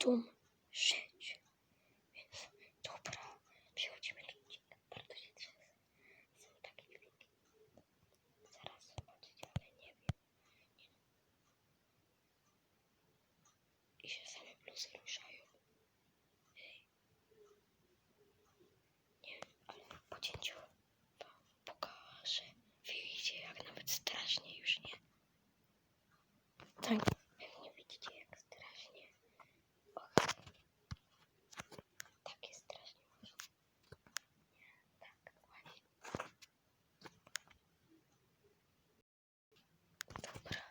tą rzecz. Więc dobra, przechodzimy do odcinka. Bardzo się trzęsę. Są takie dźwięki. Zaraz zobaczycie, ale nie wiem. I się same bluzy ruszają. Nie wiem, ale po cięciu wam pokażę. Widzicie, jak nawet strasznie już nie. Tak, pewnie widzicie, jak strasznie. Och, takie strasznie może. Tak, dokładnie. Dobra.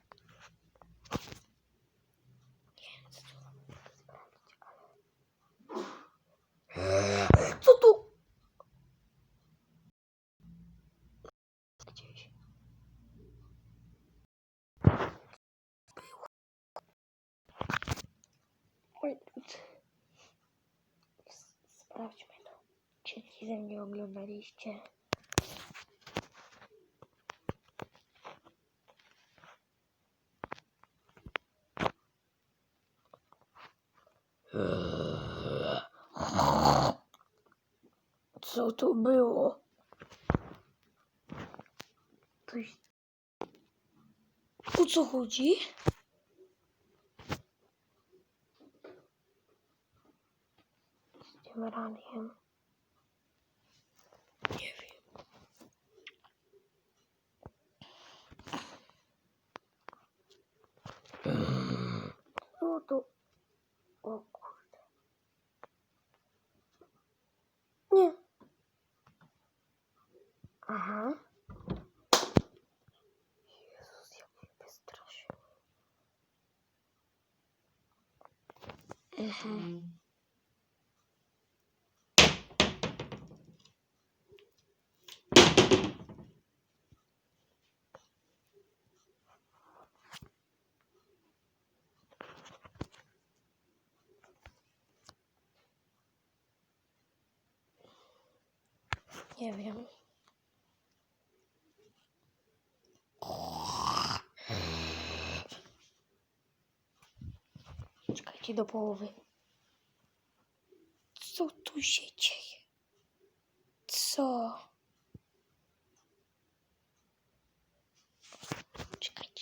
Nie wiem, co tu mogę sprawdzić, ale... Co tu? Gdzieś. Było. Moi drodzy. Sprawdźmy to. Czy ze mnie oglądaliście? Co to było? Coś... O co chodzi? Z tym raniem. Nie wiem. No to... O kurde. Nie. Aha. Jezus, jak mnie wystraszył. Nie wiem. Czekajcie do połowy. Co tu się dzieje? Co? Czekajcie.